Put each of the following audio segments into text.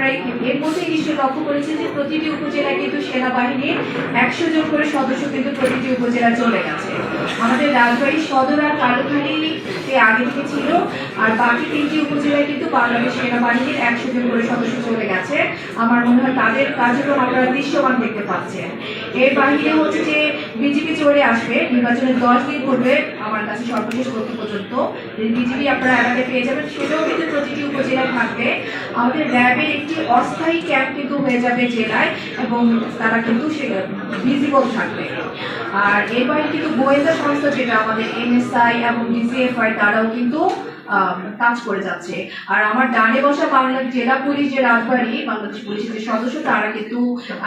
আপনারা এর মধ্যে নিশ্চয়ই লক্ষ্য করেছেন যে প্রতিটি উপজেলায় কিন্তু সেনাবাহিনীর 100 জন করে সদস্য কিন্তু প্রতিটি উপজেলা চলে গেছে। আমাদের রাজবাড়ী সদর আর কালুখালীতে আগে থেকে ছিল, আর বাকি 3টি উপজেলায় কিন্তু বাংলাদেশ সেনাবাহিনীর 100 জন করে সদস্য চলে গেছে। আমার মনে হয় তাদের কার্যক্রম আপনারা দৃশ্যমান দেখতে পাচ্ছেন। এর বাহিরে হচ্ছে যে বিজেপি চলে আসবে নির্বাচনের 10 দিন পূর্বে, আমার কাছে সর্বশেষ তথ্য পর্যন্ত বিজেপি আপনারা এলাকায় পেয়ে যাবেন, সেটাও কিন্তু প্রতিটি উপজেলায় থাকবে। আমাদের র্যাবের একটি অস্থায়ী ক্যাম্প কিন্তু হয়ে যাবে জেলায়, এবং তারা কিন্তু ভিজিবল থাকবে। আর এর বাইরে কিন্তু গোয়েন্দা সংস্থা যেটা আমাদের এনএসআই এবং ডিসিএফআই তারাও কিন্তু কাজ করে যাচ্ছে। আর আমার ডানে বসা বাংলাদেশ জেলা পুলিশ যে রাজবাড়ী বাংলাদেশ পুলিশের যে সদস্য, তারা কিন্তু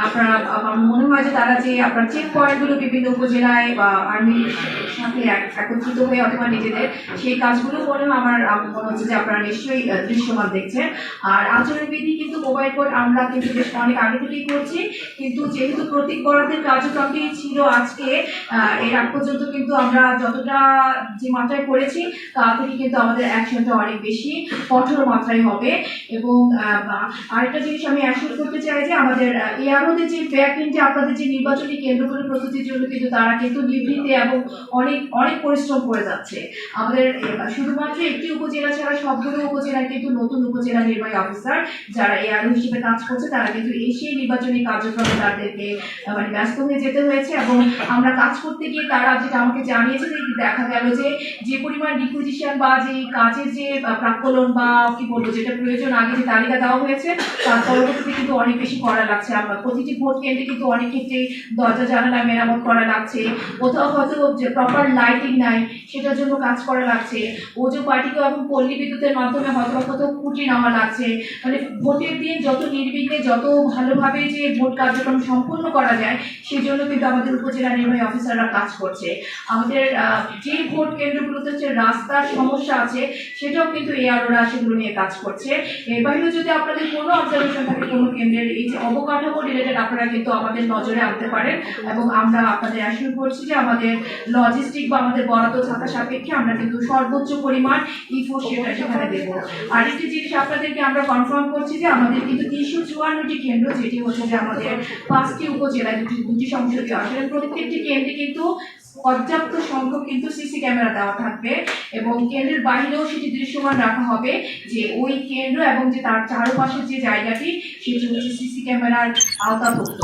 আপনারা আমার মনে হয় যে তারা যে আপনার চেক পয়েন্টগুলো বিভিন্ন উপজেলায় বা আর্মির সাথে একত্রিত হয়ে অথবা নিজেদের সেই কাজগুলো মনে হয় আমার মনে হচ্ছে যে আপনারা নিশ্চয়ই দৃশ্যমান দেখছেন। আর আচরণবিধি কিন্তু মোবাইল কোড আমরা কিন্তু বেশ অনেক আগে থেকেই করছি, কিন্তু যেহেতু প্রতীক বরাদ্দের কার্যক্রমটি ছিল আজকে এর আগ পর্যন্ত কিন্তু আমরা যতটা যে মাত্রায় করেছি তা থেকে কিন্তু আমাদের অ্যাকশনটা অনেক বেশি কঠোর মাত্রায় হবে। এবং আরেকটা জিনিস আমি অ্যাসিওর করতে চাই যে আমাদের এআরওদের যে ব্যাকএন্ডে আপনাদের যে নির্বাচনী কেন্দ্রগুলো প্রস্তুতির জন্য কিন্তু তারা কিন্তু নিভৃতে এবং অনেক অনেক পরিশ্রম করে যাচ্ছে। আমাদের শুধুমাত্র একটি উপজেলা ছাড়া সবগুলো উপজেলায় কিন্তু নতুন উপজেলা নির্বাহী অফিসার যারা এআরও হিসেবে কাজ করছে, তারা কিন্তু এসে নির্বাচনী কার্যক্রমে তাদেরকে মানে ব্যস্ত হয়ে যেতে হয়েছে। এবং আমরা কাজ করতে গিয়ে তারা যেটা আমাকে জানিয়েছে যে দেখা গেল যে পরিমাণ রিকুইজিশন বা যে কাজের যে প্রাক্কলন বা কি বলবো যেটা প্রয়োজন আগে যে তালিকা দেওয়া হয়েছে তার পরবর্তীতে কিন্তু অনেক বেশি করা লাগছে। আমরা প্রতিটি ভোট কেন্দ্রে কিন্তু অনেক ক্ষেত্রে দরজা জানালা মেরামত করা লাগছে, কোথাও হয়তো যে প্রপার লাইটিং নাই সেটার জন্য কাজ করা লাগছে, ওজো পার্টিকে এবং পল্লী বিদ্যুতের মাধ্যমে হয়তো কোথাও খুঁটি নেওয়া লাগছে। মানে ভোটের দিন যত নির্বিঘ্নে যত ভালোভাবে যে ভোট কার্যক্রম সম্পূর্ণ করা যায় সেই জন্য কিন্তু আমাদের উপজেলা নির্বাহী অফিসাররা কাজ করছে। আমাদের যে ভোট কেন্দ্রগুলোতে হচ্ছে রাস্তার সমস্যা আছে সেটাও কিন্তু এআরওরা সেগুলো নিয়ে কাজ করছে। এর বাইরেও যদি আপনাদের কোনো অবজারভেশন থাকে কোনো কেন্দ্রের এই যে অবকাঠামো রিলেটেড আপনারা কিন্তু আমাদের নজরে আনতে পারেন, এবং আমরা আপনাদের অ্যাসিওর করছি যে আমাদের লজিস্টিক বা আমাদের বরাদ্দ থাকা সাপেক্ষে আমরা কিন্তু সর্বোচ্চ পরিমাণ ফোর্স সেখানে দেবো। আরেকটি জিনিস আপনাদেরকে আমরা কনফার্ম করছি যে আমাদের কিন্তু 354টি কেন্দ্র, যেটি হচ্ছে যে আমাদের 5টি উপজেলায় দুটি সংসদীয় আসনে, প্রত্যেকটি কেন্দ্রে কিন্তু পর্যাপ্ত সংখ্যক কিন্তু সিসি ক্যামেরা দেওয়া থাকবে, এবং কেন্দ্রের বাইরেও সেটি দৃশ্যমান রাখা হবে যে ওই কেন্দ্র এবং যে তার চারপাশের যে জায়গাটি সেটি হচ্ছে সিসি ক্যামেরার আওতাভুক্ত।